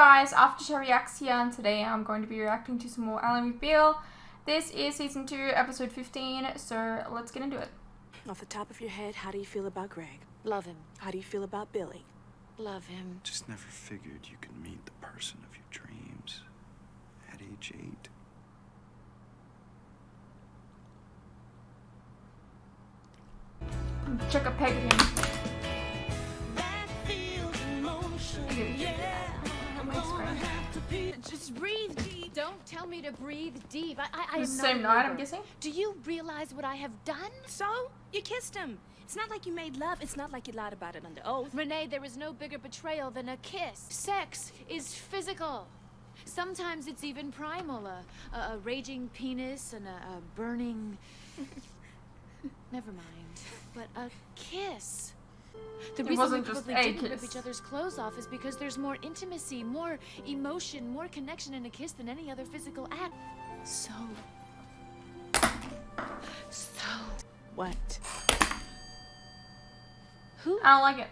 guys, Aftershow Reacts here, and today I'm going to be reacting to some more Ally McBeal. This is season 2, episode 15, so let's get into it. Off the top of your head, how do you feel about Greg? Love him. How do you feel about Billy? Love him. Just never figured you could meet the person of your dreams at age 8. Chuck a peg at him. Just breathe deep. Don't tell me to breathe deep. I am The not same a night, murderer. I'm guessing? Do you realize what I have done? So, you kissed him. It's not like you made love. It's not like you lied about it under oath. Renee, there is no bigger betrayal than a kiss. Sex is physical. Sometimes it's even primal. A raging penis and a burning... Never mind. But a kiss. The reason we wasn't just probably a didn't rip kiss. each other's clothes off is because there's more intimacy, more emotion, more connection in a kiss than any other physical act. So... What? Who? I don't like it.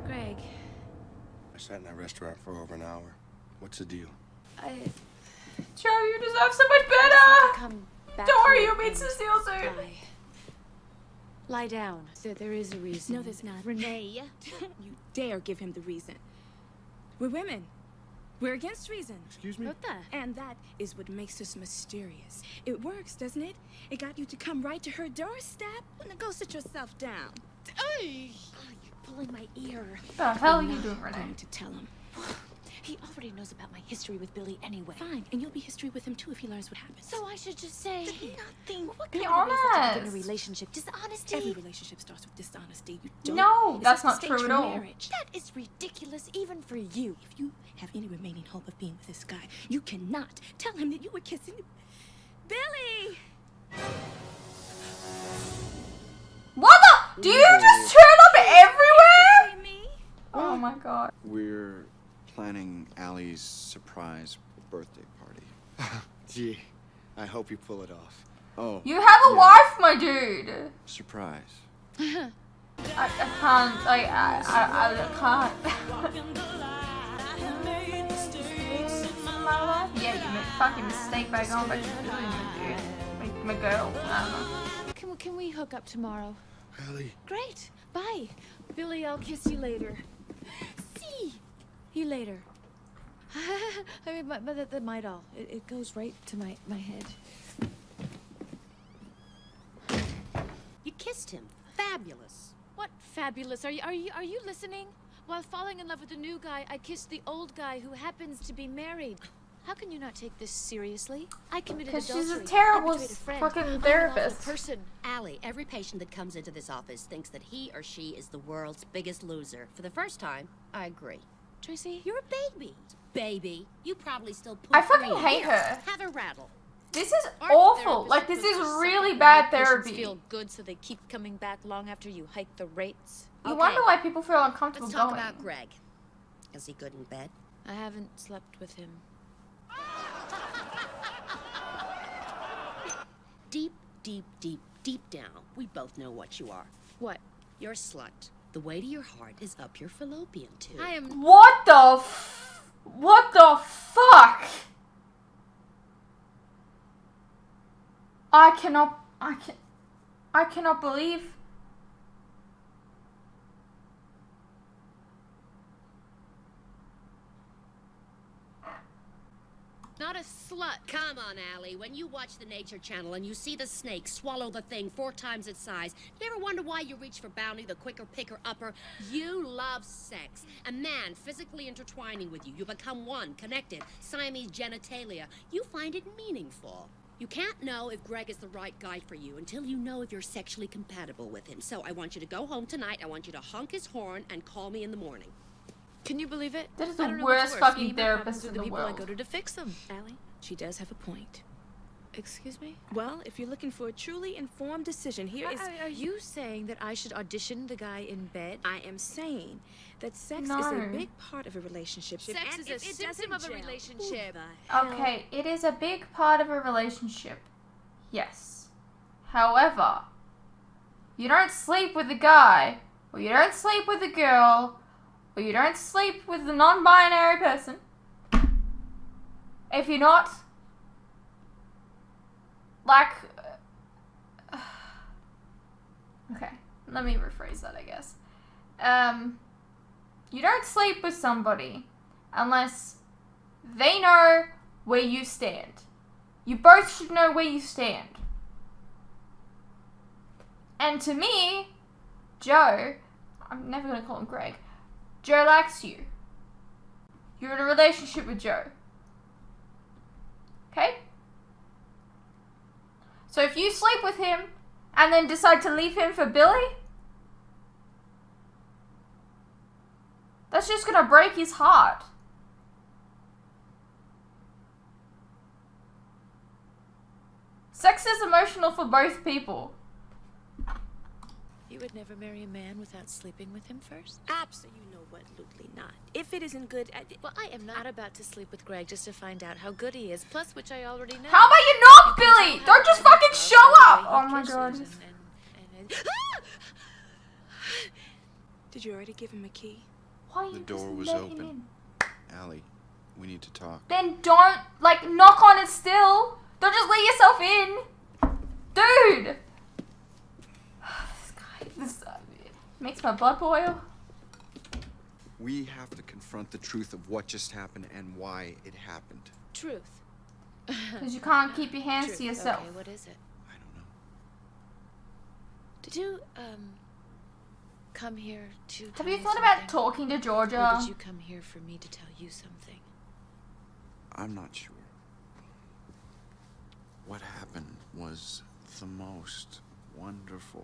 Greg. I sat in that restaurant for over an hour. What's the deal? Joe, you deserve so much better! Come back Don't worry, here you'll meet and Cecile soon. Lie down. There is a reason. No, there's not. Renee. You dare give him the reason. We're women. We're against reason. Excuse me? What the? And that is what makes us mysterious. It works, doesn't it? It got you to come right to her doorstep. Well, now go sit yourself down. You're pulling my ear. What the hell are I'm you not doing, Renee? going to tell him. He already knows about my history with Billy anyway. Fine, and you'll be history with him too if he learns what happens. So I should just say... Nothing. What Be kind of a way is that to begin a honest. relationship? Dishonesty? Every relationship starts with dishonesty. You don't. No, It that's sets not the true stage at for all. marriage. That is ridiculous, even for you. If you have any remaining hope of being with this guy, you cannot tell him that you were kissing Billy. What the? Do you just turn up everywhere? Say me? Oh my god. We're planning Ally's surprise birthday party. Gee, I hope you pull it off. Oh, You have a yeah. wife, my dude. Surprise. I can't, like, I can't. Yeah, you made a fucking mistake by going back to Billy, my dude. My girl, I don't know. Can we hook up tomorrow? Ally, Great. Bye. Billy, I'll kiss you later. See you later. I mean, but the might all. It goes right to my head. You kissed him. Fabulous. What fabulous. Are you listening? While falling in love with the new guy, I kissed the old guy who happens to be married. How can you not take this seriously? I committed 'Cause adultery. she's a terrible I betrayed a friend. fucking I'm an therapist. awful person. Ally, every patient that comes into this office thinks that he or she is the world's biggest loser. For the first time, I agree. Tracy, You're a baby. Baby. You probably still poop I fucking green. hate Here, her. Have a rattle. This is Aren't awful. therapists Like, this supposed is to suck really up bad and make patients therapy. feel good so they keep coming back long after you hike the rates? You Okay. wonder why people feel uncomfortable Let's talk going. about Greg. Is he good in bed? I haven't slept with him. Deep, deep, deep, deep down, we both know what you are. What? You're a slut. The way to your heart is up your fallopian tube. I am. What the what the fuck? I cannot believe. Not a slut. Come on, Ally. When you watch the Nature Channel and you see the snake swallow the thing 4 times its size, you ever wonder why you reach for Bounty, the quicker, picker, upper? You love sex. A man physically intertwining with you. You become one, connected, Siamese genitalia. You find it meaningful. You can't know if Greg is the right guy for you until you know if you're sexually compatible with him. So I want you to go home tonight. I want you to honk his horn and call me in the morning. Can you believe it? That is I the don't know what's worst worse, fucking me, my therapist problems, or in the the people world. I go to fix them. Ally, she does have a point. Excuse me? Well, if you're looking for a truly informed decision, here is... Are you saying that I should audition the guy in bed? I am saying that sex is No. a big part of a relationship. Sex and is a if it symptom doesn't of a gel, relationship. who the Okay, it is a big part of a relationship. Yes. However, you don't sleep with a guy, or you don't sleep with a girl, or you don't sleep with the non-binary person, if you're not, like, okay, let me rephrase that, I guess. You don't sleep with somebody unless they know where you stand. You both should know where you stand. And to me, Joe, I'm never going to call him Greg, Joe likes you. You're in a relationship with Joe. Okay? So if you sleep with him and then decide to leave him for Billy, that's just going to break his heart. Sex is emotional for both people. You would never marry a man without sleeping with him first? Absolutely not. If it isn't good, Well, I am not about to sleep with Greg just to find out how good he is, plus which I already know. How about you not, Billy? Don't just fucking show up! Oh my god. Did you already give him a key? Why are you The door just was letting open. him in? Ally, we need to talk. Then don't, like, knock on it still. Don't just let yourself in. Dude! This makes my blood boil. We have to confront the truth of what just happened and why it happened. Truth. Because you can't keep your hands Truth. to yourself. Okay, what is it? I don't know. Did you, come here to Have tell you me thought about something? talking to Or Georgia? did you come here for me to tell you something? I'm not sure. What happened was the most wonderfully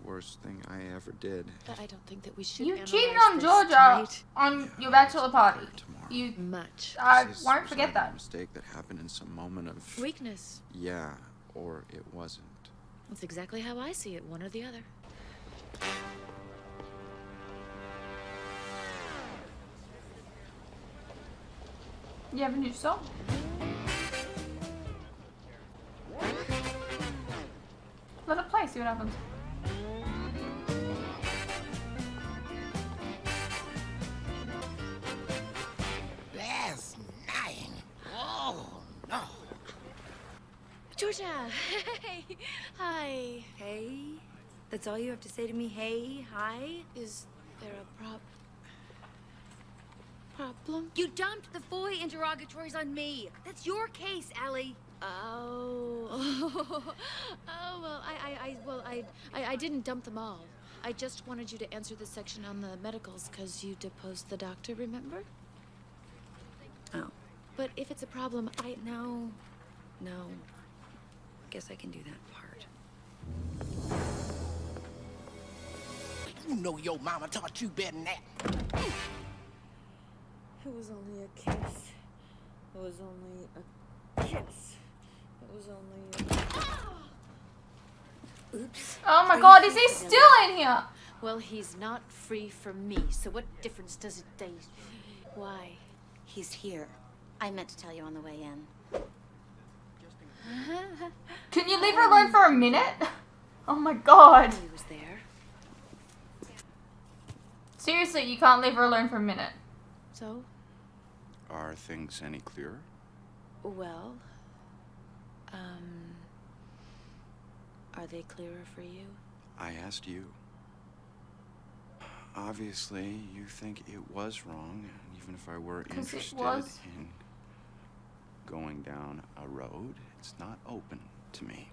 worst thing I ever did. But I don't think that we should You analyze cheated on this Georgia tonight. on your bachelor party. Tomorrow. You, Much. I This won't was forget either a that. mistake that happened in some moment of Weakness. yeah, or it wasn't. That's exactly how I see it, one or the other. You have a new song? Let it play, see what happens. Last night. Oh, no. Georgia! Hey! Hi! Hey? That's all you have to say to me? Hey? Hi? Is there a problem? You dumped the FOI interrogatories on me. That's your case, Ally. Oh. Well, I didn't dump them all. I just wanted you to answer the section on the medicals because you deposed the doctor, remember? Oh. But if it's a problem, No. Guess I can do that part. You know your mama taught you better than that. It was only a kiss. It was only a kiss. It was only a... Oops. Oh my god, is he still in here? well, he's not free from me, so what difference does it make? Why? He's here. I meant to tell you on the way in. Can you leave her alone for a minute? Oh my god. He was there. Seriously, you can't leave her alone for a minute. So, Are things any clearer? well, are they clearer for you? I asked you. Obviously, you think it was wrong, and even if I were 'Cause it interested was. in going down a road, it's not open to me.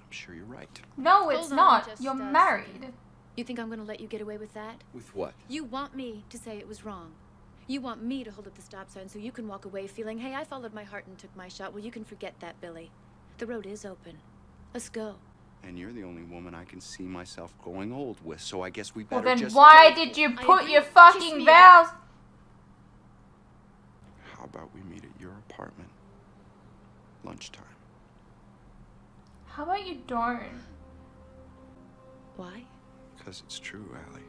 I'm sure you're right. No, it's Hold on, not. just You're a married. second. You think I'm gonna let you get away with that? With what? You want me to say it was wrong. You want me to hold up the stop sign so you can walk away feeling, hey, I followed my heart and took my shot. Well, you can forget that, Billy. The road is open. Let's go. And you're the only woman I can see myself growing old with, so I guess we Well, better then just... why did you I put agree. your Kiss fucking me vows? How about we meet at your apartment? Lunchtime. How about you don't? Why? Because it's true, Ally.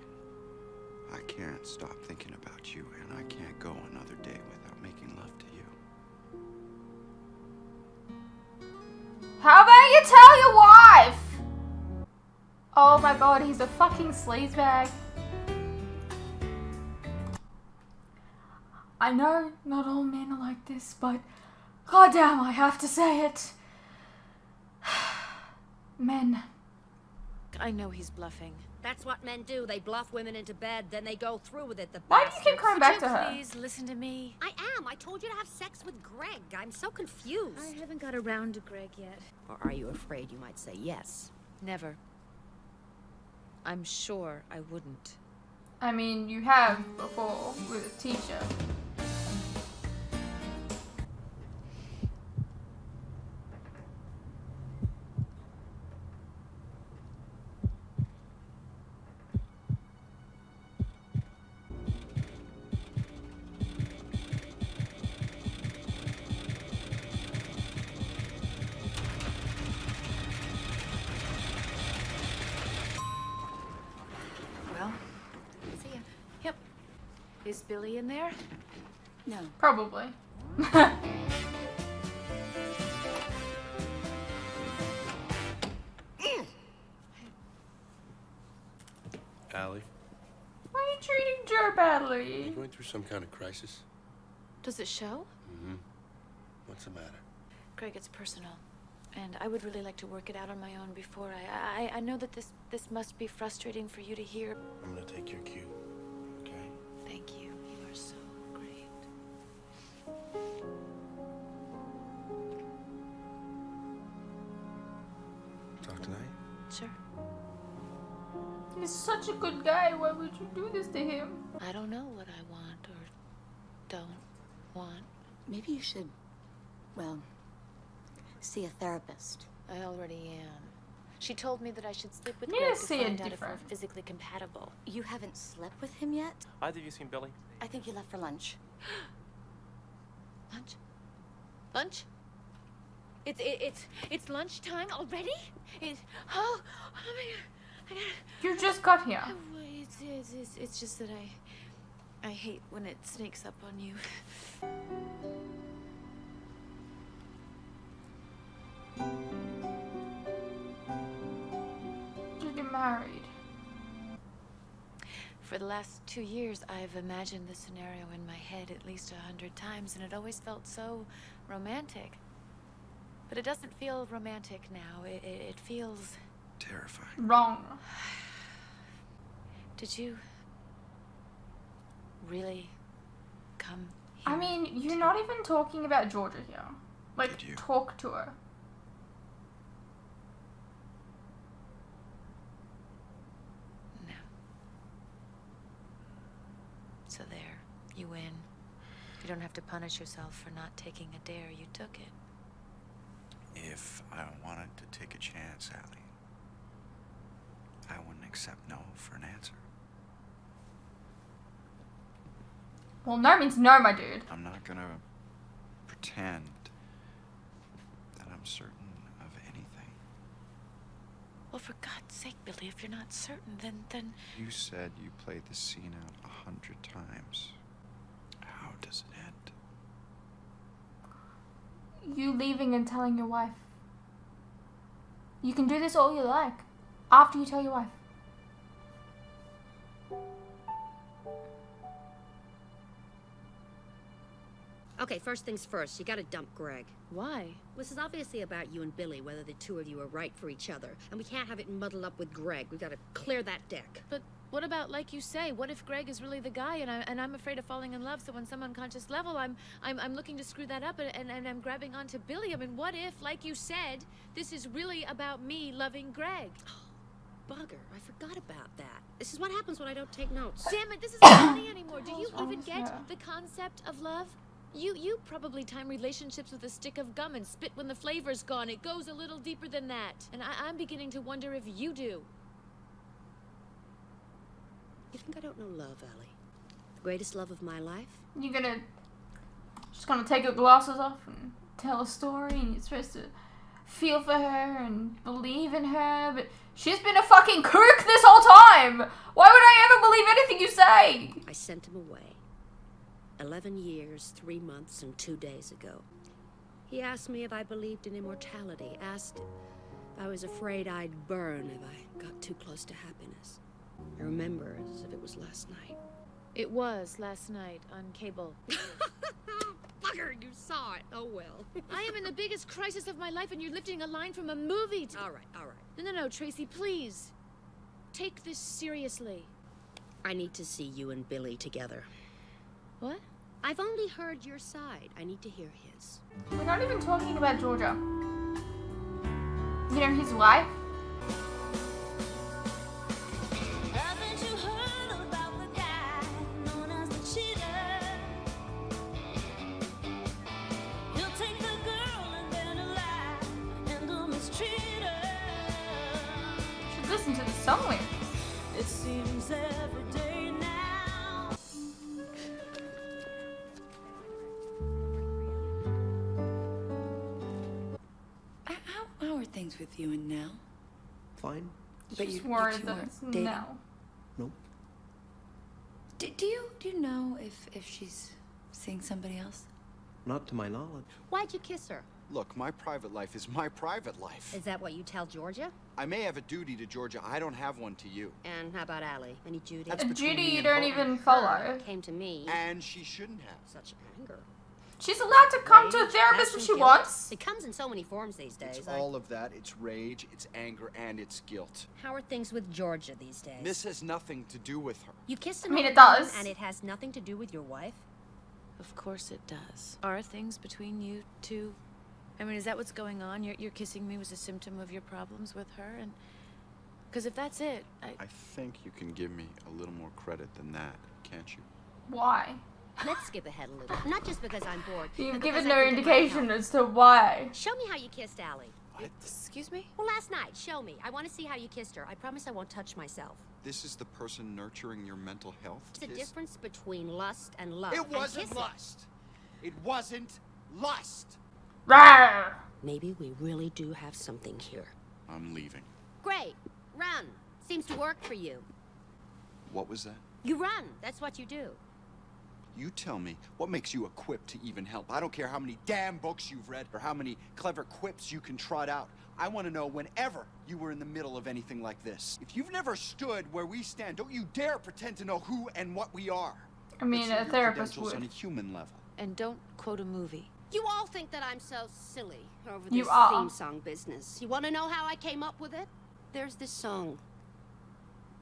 I can't stop thinking about you, and I can't go another day without making love to you. How about you tell your wife? Oh my god, he's a fucking sleazebag. I know not all men are like this, but goddamn, I have to say it. Men. I know he's bluffing. That's what men do. They bluff women into bed, then they go through with it. The Why do you keep bastards. coming back to her? Please listen to me. I am. I told you to have sex with Greg. I'm so confused. I haven't got around to Greg yet. Or are you afraid you might say yes? Never. I'm sure I wouldn't. I mean, you have before with a teacher. Well, see ya. Yep. Is Billy in there? No. Probably. Allie, Why are you treating Joe badly? you going through some kind of crisis? Does it show? Mm-hmm. What's the matter? Greg, it's personal. And I would really like to work it out on my own before I know that this must be frustrating for you to hear. I'm gonna take your cue, okay? Thank you. You are so great. Talk tonight? Sure. He's such a good guy. Why would you do this to him? I don't know what I want or don't want. Maybe you should, well, see a therapist. I already am. She told me that I should sleep with Need Greg to to see a find out if we're different. physically compatible. You haven't slept with him yet? Either of you seen Billy? I think you left for lunch. Lunch? Lunch? It's lunchtime already? Oh my god! I gotta. You just got here. It's just that I hate when it sneaks up on you. Just get married. For the last 2 years, I've imagined this scenario in my head at least 100 times, and it always felt so romantic. But it doesn't feel romantic now. It feels Terrifying. Wrong. Did you really come here? I mean, you're not even talking about Georgia here. Like, Did you? talk to her. No. So there, you win. You don't have to punish yourself for not taking a dare. You took it. If I wanted to take a chance, Allie, I wouldn't accept no for an answer. Well, no means no, my dude. I'm not gonna pretend that I'm certain of anything. Well, for God's sake, Billy, if you're not certain, then... You said you played the scene out 100 times. How does it end? You leaving and telling your wife. You can do this all you like. After you tell your wife. Okay, first things first. You gotta dump Greg. Why? This is obviously about you and Billy, whether the two of you are right for each other. And we can't have it muddled up with Greg. We've gotta clear that deck. But what about, like you say, what if Greg is really the guy and I'm afraid of falling in love, so on some unconscious level I'm looking to screw that up and I'm grabbing onto Billy? I mean, what if, like you said, this is really about me loving Greg? Bugger, I forgot about that. This is what happens when I don't take notes. Damn it, this isn't funny anymore. Do you What's wrong even with get her? the concept of love? You probably time relationships with a stick of gum and spit when the flavor's gone. It goes a little deeper than that. And I'm beginning to wonder if you do. You think I don't know love, Ellie? The greatest love of my life? You're just gonna take your glasses off and tell a story, and you're supposed to feel for her and believe in her, but she's been a fucking kook this whole time! Why would I ever believe anything you say? I sent him away. 11 years, 3 months, and 2 days ago. He asked me if I believed in immortality, asked if I was afraid I'd burn if I got too close to happiness. I remember as if it was last night. It was last night on cable. Bugger, you saw it. Oh, well. I am in the biggest crisis of my life and you're lifting a line from a movie. All right, all right. No, Tracy, please. Take this seriously. I need to see you and Billy together. What? I've only heard your side. I need to hear his. We're not even talking about Georgia. You know, his wife. Haven't you heard about the guy known as the cheater? He'll take the girl and then lie and the mistreater. Should listen to the song lyrics. It seems every day now. How are things with you and Nell? Fine. But She's you worried two that weren't it's dating? no. Nope. Do you know if she's seeing somebody else? Not to my knowledge. Why'd you kiss her? Look, my private life is my private life. Is that what you tell Georgia? I may have a duty to Georgia. I don't have one to you. And how about Ally? Any duty? That's A between duty me you and don't her. even follow. Came to me. And she shouldn't have. Such anger. She's allowed to come to a Rage, therapist if passion, she guilt. wants. It comes in so many forms these days. It's all of that. It's rage, it's anger, and it's guilt. How are things with Georgia these days? This has nothing to do with her. You kissed I mean, another it woman does. and it has nothing to do with your wife? Of course it does. Are things between you two? I mean, is that what's going on? Your kissing me was a symptom of your problems with her? And because if that's it, I think you can give me a little more credit than that, can't you? Why? Let's skip ahead a little. Not just because I'm bored. You've but given because no I think it might indication help. as to why. Show me how you kissed Ally. What? Excuse me? Well, last night, show me. I want to see how you kissed her. I promise I won't touch myself. This is the person nurturing your mental health? There's a difference between lust and love. It and wasn't kissing. lust. It wasn't lust. Rawr. Maybe we really do have something here. I'm leaving. Great. Run. Seems to work for you. What was that? You run. That's what you do. You tell me, what makes you equipped to even help? I don't care how many damn books you've read or how many clever quips you can trot out. I want to know whenever you were in the middle of anything like this. If you've never stood where we stand, don't you dare pretend to know who and what we are. I mean, Let's a hear your therapist credentials on a would. human level. And don't quote a movie. You all think that I'm so silly over You this are. theme song business. You want to know how I came up with it? There's this song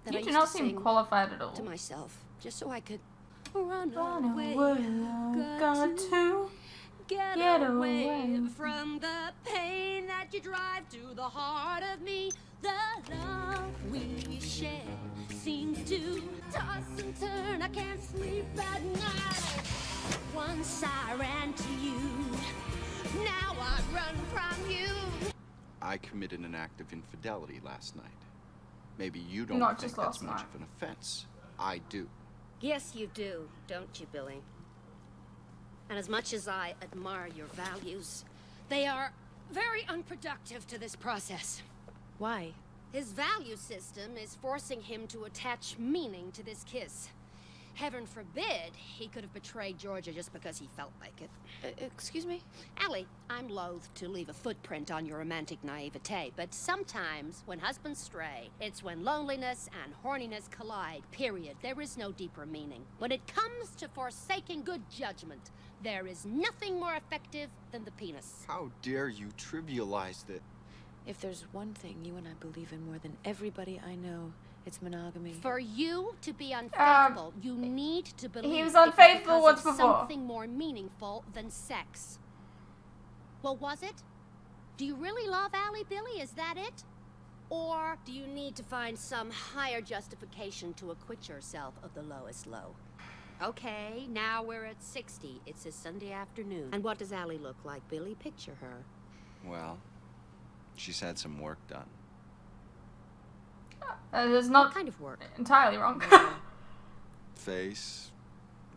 that I You do used not to seem sing qualified at all. to myself, just so I could run Run away. away, got to Get Get away away. from the pain that you drive to the heart of me. The love we share seems to toss and turn. I can't sleep at night. Once I ran to you, now I run from you. I committed an act of infidelity last night. Maybe you don't Not think just that's last much night. of an offense. I do. Yes, you do, don't you, Billy? And as much as I admire your values, they are very unproductive to this process. Why? His value system is forcing him to attach meaning to this kiss. Heaven forbid he could have betrayed Georgia just because he felt like it. Excuse me? Ally, I'm loath to leave a footprint on your romantic naivete, but sometimes when husbands stray, it's when loneliness and horniness collide, period. There is no deeper meaning. When it comes to forsaking good judgment, there is nothing more effective than the penis. How dare you trivialize that? If there's one thing you and I believe in more than everybody I know, it's monogamy. For you to be unfaithful, you need to believe he was it unfaithful because once of before. something more meaningful than sex. Well, was it? Do you really love Ally, Billy? Is that it? Or do you need to find some higher justification to acquit yourself of the lowest low? Okay, now we're at 60. It's a Sunday afternoon. And what does Ally look like, Billy? Picture her. Well, she's had some work done. It's What not kind of work? entirely wrong. Face,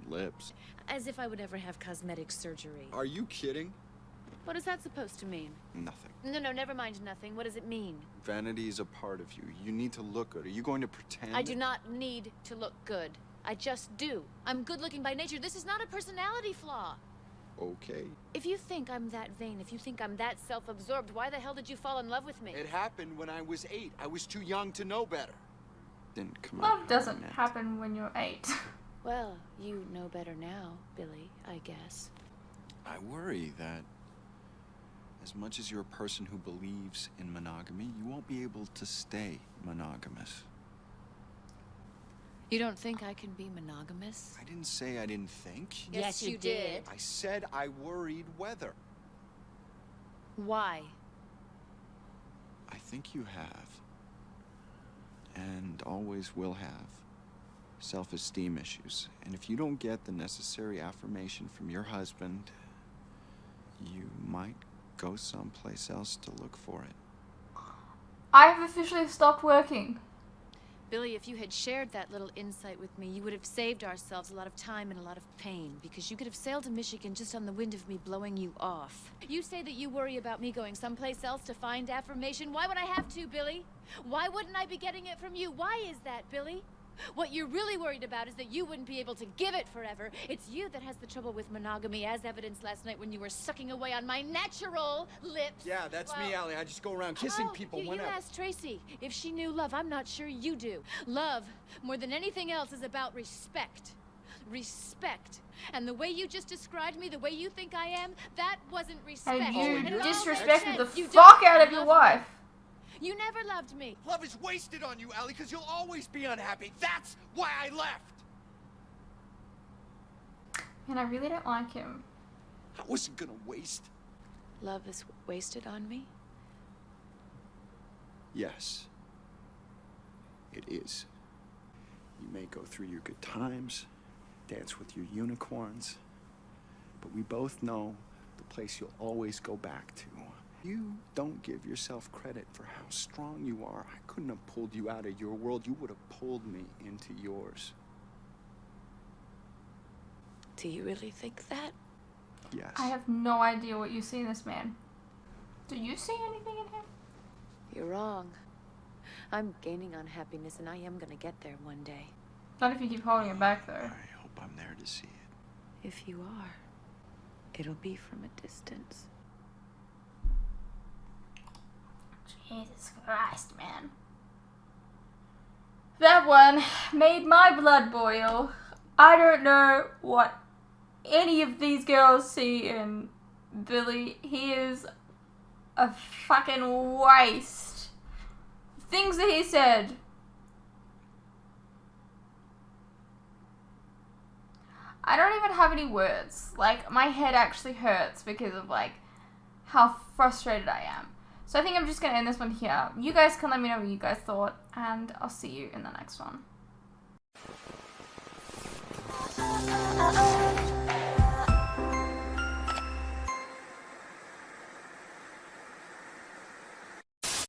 lips. As if I would ever have cosmetic surgery. Are you kidding? What is that supposed to mean? Nothing. No, never mind nothing. What does it mean? Vanity is a part of you. You need to look good. Are you going to pretend? I do not need to look good. I just do. I'm good looking by nature. This is not a personality flaw. Okay. If you think I'm that vain, if you think I'm that self-absorbed, why the hell did you fall in love with me? It happened when I was 8. I was too young to know better. Didn't come out Love how I doesn't meant. happen when you're 8. Well, you know better now, Billy, I guess. I worry that as much as you're a person who believes in monogamy, you won't be able to stay monogamous. You don't think I can be monogamous? I didn't say I didn't think. Yes, you did. I said I worried whether. Why? I think you have, and always will have, self-esteem issues. And if you don't get the necessary affirmation from your husband, you might go someplace else to look for it. I have officially stopped working. Billy, if you had shared that little insight with me, you would have saved ourselves a lot of time and a lot of pain, because you could have sailed to Michigan just on the wind of me blowing you off. You say that you worry about me going someplace else to find affirmation. Why would I have to, Billy? Why wouldn't I be getting it from you? Why is that, Billy? What you're really worried about is that you wouldn't be able to give it forever. It's you that has the trouble with monogamy, as evidenced last night when you were sucking away on my natural lips. Yeah, that's me, Ally. I just go around kissing people you whenever. asked Tracy if she knew love. I'm not sure you do. Love, more than anything else, is about respect. Respect. And the way you just described me, the way you think I am, that wasn't respect. And you And it all disrespected makes the sense. You fuck don't out of your love wife. me. You never loved me. Love is wasted on you, Ally, because you'll always be unhappy. That's why I left. And I really don't like him. I wasn't gonna waste. Love is wasted on me? Yes, it is. You may go through your good times, dance with your unicorns, but we both know the place you'll always go back to. You don't give yourself credit for how strong you are. I couldn't have pulled you out of your world. You would have pulled me into yours. Do you really think that? Yes. I have no idea what you see in this man. Do you see anything in him? You're wrong. I'm gaining on happiness, and I am gonna get there one day. Not if you keep holding it back, though. I hope I'm there to see it. If you are, it'll be from a distance. Jesus Christ, man. That one made my blood boil. I don't know what any of these girls see in Billy. He is a fucking waste. Things that he said. I don't even have any words. Like, my head actually hurts because of, like, how frustrated I am. So I think I'm just going to end this one here. You guys can let me know what you guys thought, and I'll see you in the next one.